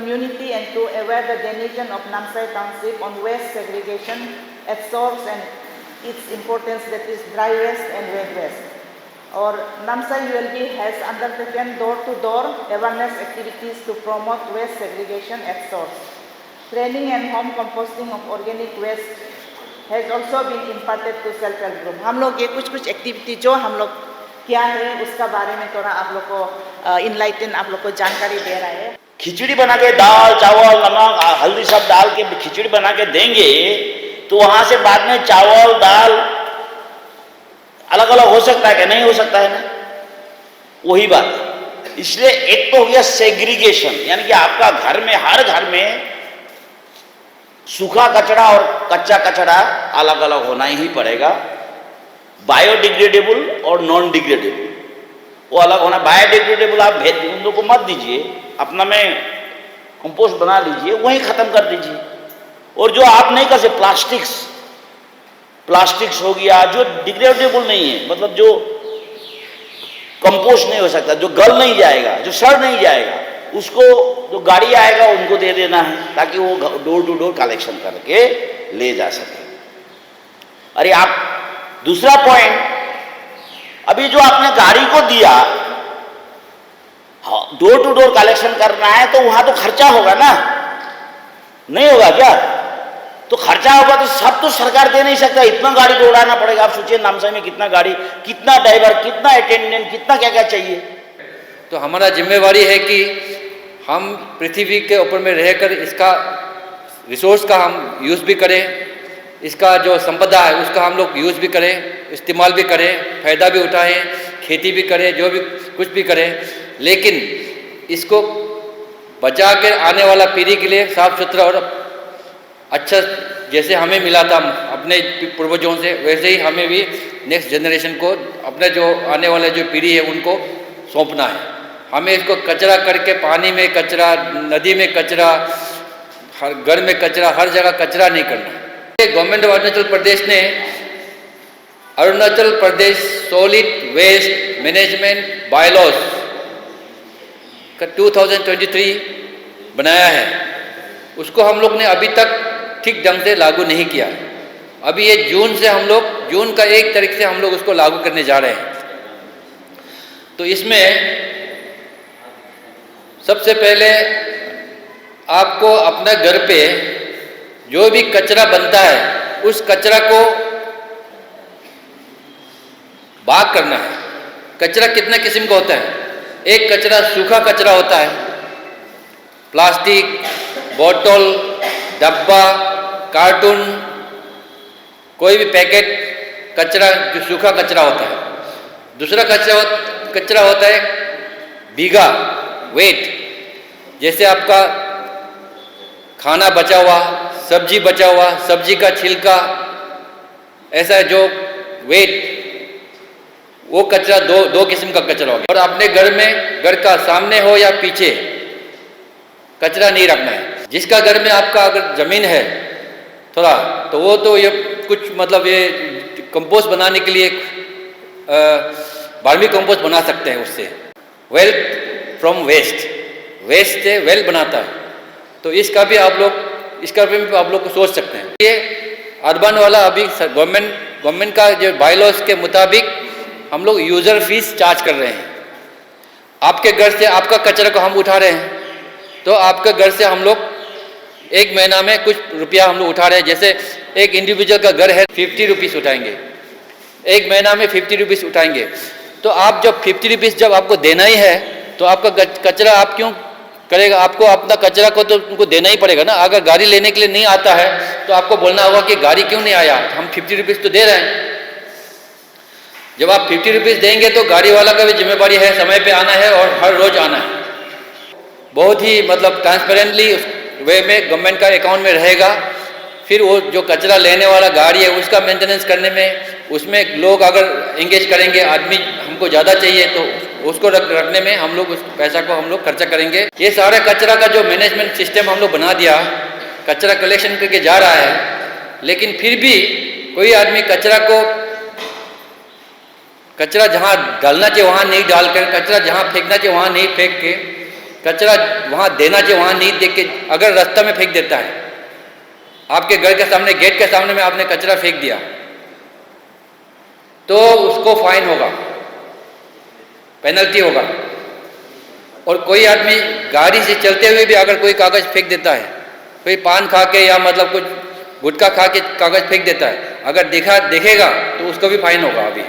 community and to aware the denizens of Namsai Township on waste segregation at source and its importance, that is dry waste and wet waste. Or Namsai ULB has undertaken door-to-door awareness activities to promote waste segregation at source. Training and home composting of organic waste has also been imparted to self-help group. हम लोग ये कुछ activity जो हम लोग क्या है उसका बारे में थोड़ा आप लोग को इनलाइटन आप लोग को जानकारी दे रहा है। खिचड़ी बना के दाल चावल नमक हल्दी सब डाल के खिचड़ी बना के देंगे तो वहां से बाद में चावल दाल अलग अलग हो सकता है क्या? नहीं हो सकता है ना, वही बात है। इसलिए एक तो हो गया सेग्रीगेशन, यानी कि आपका घर में हर घर में सूखा कचरा और कच्चा कचरा अलग अलग होना ही पड़ेगा। बायोडिग्रेडेबल और नॉन डिग्रेडेबल वो अलग होना। बायोडिग्रेडेबल आप उन लोगों को मत दीजिए, अपना में कंपोस्ट बना लीजिए, वहीं खत्म कर दीजिए। और जो आप नहीं कर सकते प्लास्टिक्स हो गया जो डिग्रेडेबल नहीं है, मतलब जो कंपोस्ट नहीं हो सकता, जो गल नहीं जाएगा, जो सड़ नहीं जाएगा, उसको जो गाड़ी आएगा उनको दे देना है ताकि वो डोर टू डोर कलेक्शन करके ले जा सके। अरे आप दूसरा पॉइंट, अभी जो आपने गाड़ी को दिया डोर टू डोर कलेक्शन करना है तो वहां तो खर्चा होगा ना, नहीं होगा क्या? तो खर्चा होगा तो सब तो सरकार दे नहीं सकता, इतना गाड़ी दौड़ाना पड़ेगा। आप सोचिए नामसाई में कितना गाड़ी, कितना ड्राइवर, कितना अटेंडेंट, कितना क्या क्या चाहिए। तो हमारा जिम्मेवारी है कि हम पृथ्वी के ऊपर में रहकर इसका रिसोर्स का हम यूज़ भी करें, इसका जो संपदा है उसका हम लोग यूज़ भी करें, इस्तेमाल भी करें, फ़ायदा भी उठाएं, खेती भी करें, जो भी कुछ भी करें, लेकिन इसको बचा कर आने वाला पीढ़ी के लिए साफ सुथरा और अच्छा जैसे हमें मिला था अपने पूर्वजों से, वैसे ही हमें भी नेक्स्ट जनरेशन को अपने जो आने वाले जो पीढ़ी है उनको सौंपना है। हमें इसको कचरा करके पानी में कचरा, नदी में कचरा, हर घर में कचरा, हर जगह कचरा नहीं करना है। गवर्नमेंट ऑफ अरुणाचल प्रदेश ने Arunachal Pradesh solid waste management bylaws का 2023 बनाया है। उसको हम लोग ने अभी तक ठीक ढंग से लागू नहीं किया। अभी ये जून का 1 तारीख से हम लोग उसको लागू करने जा रहे हैं। तो इसमें सबसे पहले आपको अपना घर पे जो भी कचरा बनता है उस कचरा को भाग करना है। कचरा कितने किस्म का होता है? एक कचरा सूखा कचरा होता है, प्लास्टिक, बोतल, डब्बा, कार्टून, कोई भी पैकेट कचरा जो सूखा कचरा होता है। दूसरा कचरा होता है भीगा वेट, जैसे आपका खाना बचा हुआ, सब्जी बचा हुआ, सब्जी का छिलका, ऐसा जो वेट, वो कचरा दो किस्म का कचरा हो गया। और अपने घर का सामने हो या पीछे कचरा नहीं रखना है। जिसका घर में आपका अगर ज़मीन है थोड़ा, तो वो तो ये कुछ मतलब ये कंपोस्ट बनाने के लिए वर्मी कंपोस्ट बना सकते हैं उससे। वेल्थ फ्रॉम वेस्ट, वेस्ट से वेल्थ बनाता है। तो इसका भी आप लोग को सोच सकते हैं। ये अर्बन वाला अभी गवर्नमेंट का जो बायलॉज के मुताबिक हम लोग यूज़र फीस चार्ज कर रहे हैं। आपके घर से आपका कचरा को हम उठा रहे हैं, तो आपके घर से हम लोग 1 महीना में कुछ रुपया हम लोग उठा रहे हैं। जैसे एक इंडिविजुअल का घर है 50 रुपीज़ उठाएंगे, 1 महीना में 50 रुपीज़ उठाएंगे। तो आप जब 50 रुपीज़ जब आपको देना ही है तो आपका कचरा आप क्यों करेगा? आपको अपना कचरा को तो उनको देना ही पड़ेगा ना। अगर गाड़ी लेने के लिए नहीं आता है तो आपको बोलना होगा कि गाड़ी क्यों नहीं आया, हम 50 रुपीज़ तो दे रहे हैं। जब आप 50 रुपीज़ देंगे तो गाड़ी वाला का भी जिम्मेदारी है समय पे आना है और हर रोज़ आना है। बहुत ही मतलब ट्रांसपेरेंटली वे में गवर्नमेंट का अकाउंट में रहेगा। फिर वो जो कचरा लेने वाला गाड़ी है उसका मेंटेनेंस करने में, उसमें लोग अगर एंगेज करेंगे, आदमी हमको ज़्यादा चाहिए तो उसको रखने में हम लोग उस पैसा को हम लोग खर्चा करेंगे। ये सारा कचरा का जो मैनेजमेंट सिस्टम हम लोग बना दिया, कचरा कलेक्शन करके जा रहा है, लेकिन फिर भी कोई आदमी कचरा जहाँ डालना चाहिए वहाँ नहीं डालकर, कचरा जहाँ फेंकना चाहिए वहाँ नहीं फेंक के कचरा वहाँ देना चाहिए, वहाँ नहीं देख के अगर रास्ता में फेंक देता है, आपके घर के सामने, गेट के सामने में आपने कचरा फेंक दिया, तो उसको फाइन होगा, पेनल्टी होगा। और कोई आदमी गाड़ी से चलते हुए भी अगर कोई कागज़ फेंक देता है, कोई पान खा के या मतलब कुछ गुटखा खा के कागज़ फेंक देता है, अगर देखेगा तो उसको भी फाइन होगा अभी।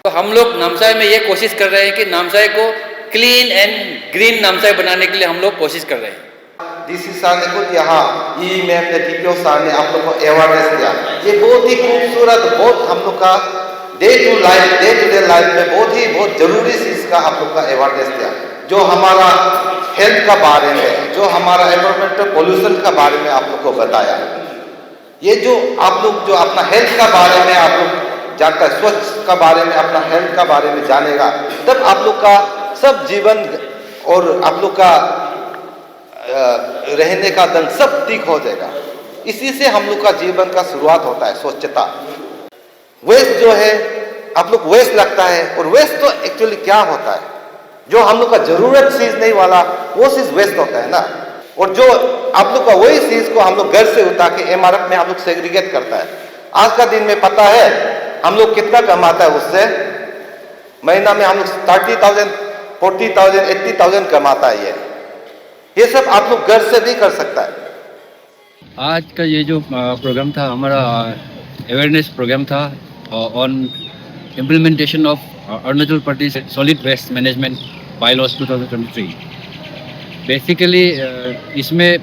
तो हम लोग नामसाई में ये कोशिश कर रहे हैं कि नामसाई को क्लीन एंड ग्रीन नामसाई बनाने के लिए हम लोग कोशिश कर रहे हैं। डीसी साहब ने खुद यहाँ ई मैम ने DPO साहब ने आप लोग को अवेयरनेस दिया। ये बहुत ही खूबसूरत, बहुत हम लोग का डे टू डे लाइफ में बहुत जरूरी चीज़ का आप लोग का अवेयरनेस दिया, जो हमारा हेल्थ का बारे में, जो हमारा एनवायरमेंटल पोल्यूशन का बारे में आप लोग को बताया। ये जो आप लोग जो अपना हेल्थ का बारे में आप लोग जानकर, स्वच्छ का बारे में, अपना हेल्थ का बारे में जानेगा, तब आप लोग का सब जीवन और आप लोग का रहने का ढंग सब ठीक हो जाएगा। इसी से हम लोग का जीवन का शुरुआत होता है, स्वच्छता। वेस्ट जो है, आप लोग वेस्ट लगता है, और वेस्ट तो एक्चुअली क्या होता है, जो हम लोग का जरूरत चीज नहीं वाला वो चीज वेस्ट होता है ना। और जो आप लोग का वही चीज को हम लोग घर से उठा के MRF में हम लोग सेग्रीगेट करता है। आज का दिन में पता है हम लोग कितना कमाता है उससे, महीना में हम लोग 30,000, 40,000, 80,000 कमाता है। ये सब आप लोग घर से भी कर सकता है। आज का ये जो प्रोग्राम था, हमारा अवेयरनेस प्रोग्राम था on implementation of Arunachal Pradesh solid waste management bylaws 2023। Basically इसमें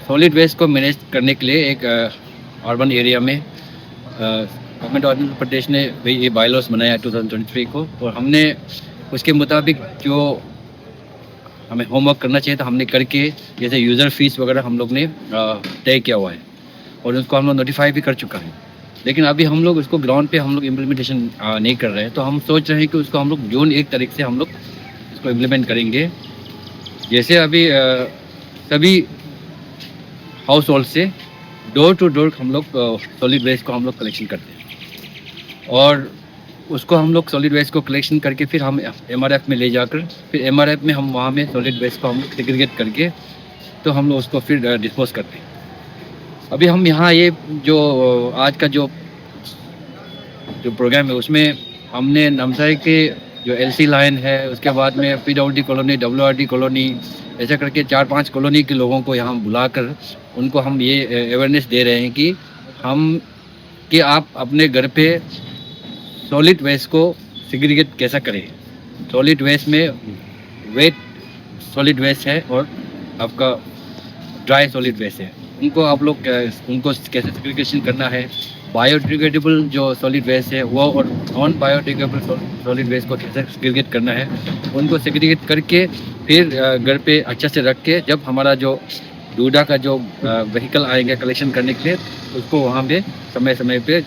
सॉलिड वेस्ट को मैनेज करने के लिए एक अर्बन एरिया में गवर्नमेंट ऑफ अरुणाचल प्रदेश ने ये बायलॉज बनाया 2023 को, और हमने उसके मुताबिक जो हमें होमवर्क करना चाहिए था हमने करके, जैसे यूज़र फीस वगैरह हम लोग ने तय किया हुआ है और उसको हम लोग नोटिफाई भी कर चुका है। लेकिन अभी हम लोग उसको ग्राउंड पे हम लोग इम्प्लीमेंटेशन नहीं कर रहे हैं, तो हम सोच रहे हैं कि उसको हम लोग जून 1 तारीख से हम लोग इसको इम्प्लीमेंट करेंगे। जैसे अभी सभी हाउस होल्ड से डोर टू डोर हम लोग सॉलिड वेस्ट को हम लोग कलेक्शन करते हैं, और उसको हम लोग सॉलिड वेस्ट को कलेक्शन करके फिर हम MRF में ले जाकर, फिर MRF में हम वहाँ में सॉलिड वेस्ट को हम लोग सेग्रीगेट करके तो हम लोग उसको फिर डिस्पोज करते हैं। अभी हम यहाँ ये जो आज का जो प्रोग्राम है उसमें हमने नामसाई के जो LC लाइन है, उसके बाद में PWD कॉलोनी, WRD कॉलोनी, ऐसा करके 4-5 कॉलोनी के लोगों को यहाँ बुलाकर उनको हम ये अवेयरनेस दे रहे हैं कि आप अपने घर पे सॉलिड वेस्ट को सेग्रीगेट कैसा करें। सॉलिड वेस्ट में वेट सॉलिड वेस्ट है और आपका ड्राई सॉलिड वेस्ट है, उनको आप लोग उनको कैसे सेग्रीगेशन करना है। बायोडिग्रेडेबल जो सॉलिड वेस्ट है वो और नॉन बायोडिग्रेडेबल सॉलिड वेस्ट को कैसे सेग्रीगेट करना है, उनको सेग्रीगेट करके फिर घर पे अच्छा से रख के, जब हमारा जो डूडा का जो व्हीकल आएंगे कलेक्शन करने के लिए, उसको वहाँ पे समय पे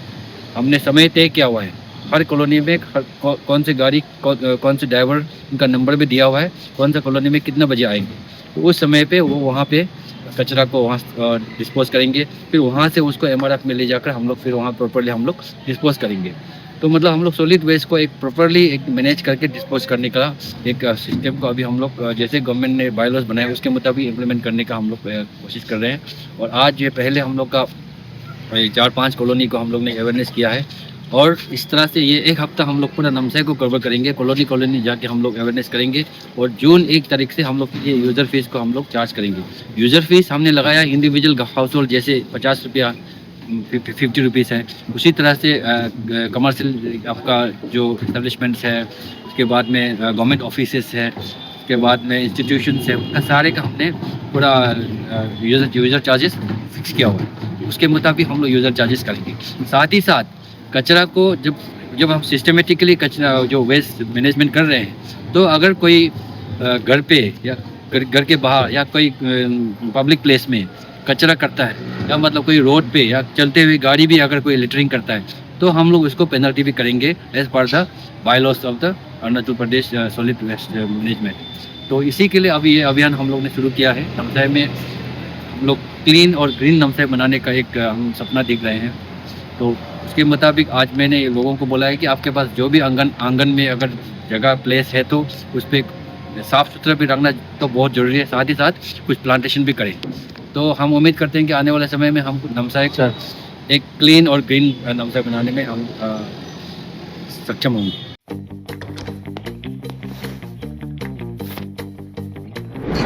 हमने समय तय किया हुआ है। हर कॉलोनी में कौन सी गाड़ी, कौन से ड्राइवर, उनका नंबर भी दिया हुआ है, कौन सा कॉलोनी में कितना बजे आएंगे, तो उस समय पे वो वहाँ पे कचरा को वहाँ डिस्पोज करेंगे। फिर वहाँ से उसको MRF में ले जाकर हम लोग फिर वहाँ प्रॉपरली हम लोग डिस्पोज करेंगे। तो मतलब हम लोग सॉलिड वेस्ट को एक प्रॉपरली एक मैनेज करके डिस्पोज करने का एक सिस्टम को अभी हम लोग जैसे गवर्नमेंट ने बायलॉज बनाए उसके मुताबिक इम्प्लीमेंट करने का हम लोग कोशिश कर रहे हैं। और आज ये पहले हम लोग का 4-5 कॉलोनी को हम लोग ने अवेयरनेस किया है, और इस तरह से ये एक हफ्ता हम लोग पूरा नामसाई को कवर करेंगे, कॉलोनी जाके हम लोग अवेयरनेस करेंगे। और जून 1 तारीख से हम लोग ये यूज़र फीस को हम लोग चार्ज करेंगे। यूज़र फीस हमने लगाया इंडिविजुअल हाउस होल्ड जैसे 50 रुपया, 50 रुपीज़ है, उसी तरह से कमर्शियल आपका जो इस्टेब्लिशमेंट्स है, उसके बाद में गवर्नमेंट ऑफिसेस है, उसके बाद में इंस्टीट्यूशंस है, उनका सारे का हमने पूरा यूज़र चार्जेस फिक्स किया हुआ है। उसके मुताबिक हम लोग यूज़र चार्जेस करेंगे। साथ ही साथ कचरा को जब हम सिस्टमेटिकली कचरा जो वेस्ट मैनेजमेंट कर रहे हैं, तो अगर कोई घर पे या घर के बाहर या कोई पब्लिक प्लेस में कचरा करता है, या मतलब कोई रोड पे या चलते हुए गाड़ी भी अगर कोई लिटरिंग करता है, तो हम लोग उसको पेनल्टी भी करेंगे as per the bylaws of the Arunachal Pradesh solid waste management. तो इसी के लिए अभी ये अभियान हम लोग ने शुरू किया है। नामसाई में हम लोग क्लीन और ग्रीन नामसाई बनाने का एक हम सपना देख रहे हैं। तो उसके मुताबिक आज मैंने लोगों को बोला है कि आपके पास जो भी आंगन में अगर जगह प्लेस है तो उस पर साफ़ सुथरा भी रखना तो बहुत ज़रूरी है, साथ ही साथ कुछ प्लांटेशन भी करें। तो हम उम्मीद करते हैं कि आने वाले समय में हम नमसाई का एक क्लीन और ग्रीन नमसाई बनाने में हम सक्षम होंगे।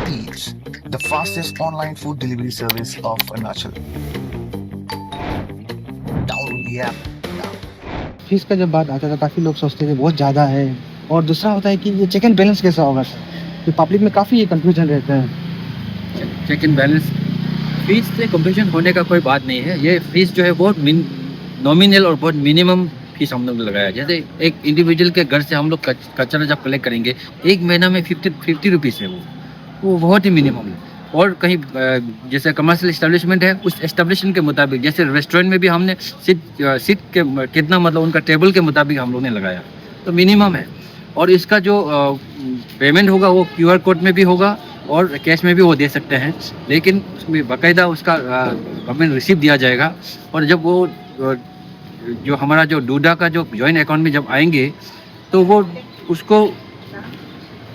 Eats, the fastest online food delivery service of Arunachal. Download the app now. Fees का जब बात आता है तो काफ़ी लोग सोचते थे बहुत ज़्यादा है, और दूसरा होता है कि ये चेक एंड बैलेंस कैसा होगा सर, तो पब्लिक में काफ़ी ये कन्फ्यूजन रहता है। चेक एंड बैलेंस फीस से कंपटीशन होने का कोई बात नहीं है। ये फीस जो है बहुत नॉमिनल और बहुत मिनिमम फीस हम लोग लगाया। जैसे एक इंडिविजुअल के घर से हम लोग कचरा जब कलेक्ट करेंगे, एक महीना में 50 रुपीज़ है वो बहुत ही मिनिमम है। और कहीं जैसे कमर्शियल इस्टेब्लिशमेंट है, उस इस्टेब्लिशमेंट के मुताबिक, जैसे रेस्टोरेंट में भी हमने सीट के कितना मतलब उनका टेबल के मुताबिक हम लोग ने लगाया, तो मिनिमम है। और इसका जो पेमेंट होगा वो QR कोड में भी होगा और कैश में भी वो दे सकते हैं, लेकिन उसमें बाकायदा उसका गवर्नमेंट रिसीप्ट दिया जाएगा। और जब वो जो हमारा जो डूडा का जो जॉइंट अकाउंट में जब आएंगे, तो वो उसको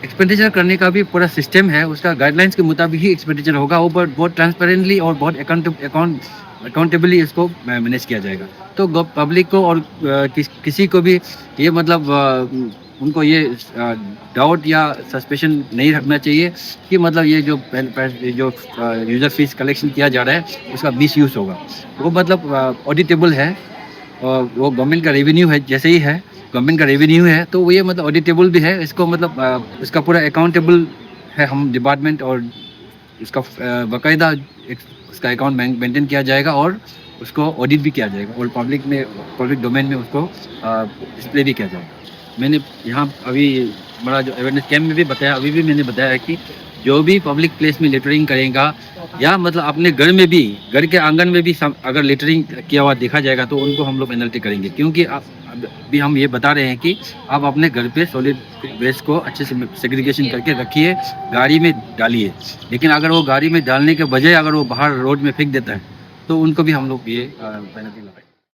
एक्सपेंडिचर करने का भी पूरा सिस्टम है, उसका गाइडलाइंस के मुताबिक ही एक्सपेंडिचर होगा। वो बहुत ट्रांसपेरेंटली और बहुत अकाउंटेबली इसको मैनेज किया जाएगा। तो पब्लिक को और किसी को भी ये मतलब उनको ये डाउट या सस्पेशन नहीं रखना चाहिए कि मतलब ये जो यूज़र फीस कलेक्शन किया जा रहा है उसका मिसयूज़ होगा। वो मतलब ऑडिटेबल है, और वो गवर्नमेंट का रेवेन्यू है, जैसे ही है गवर्नमेंट का रेवेन्यू है, तो ये मतलब ऑडिटेबल भी है। इसको मतलब इसका पूरा अकाउंटेबल है हम डिपार्टमेंट, और इसका बाकायदा उसका अकाउंट मेंटेन किया जाएगा और उसको ऑडिट भी किया जाएगा, और पब्लिक डोमेन में उसको डिस्प्ले भी किया जाएगा। मैंने यहाँ अभी बड़ा जो अवेयरनेस कैंप में भी बताया, अभी भी मैंने बताया कि जो भी पब्लिक प्लेस में लिटरिंग करेगा, या मतलब अपने घर में भी, घर के आंगन में भी अगर लिटरिंग किया हुआ देखा जाएगा, तो उनको हम लोग पेनल्टी करेंगे। क्योंकि अभी हम ये बता रहे हैं कि आप अपने घर पे सॉलिड वेस्ट को अच्छे से सेग्रीगेशन करके रखिए, गाड़ी में डालिए। लेकिन अगर वो गाड़ी में डालने के बजाय अगर वो बाहर रोड में फेंक देता है, तो उनको भी हम लोग ये पेनल्टी लगाएंगे।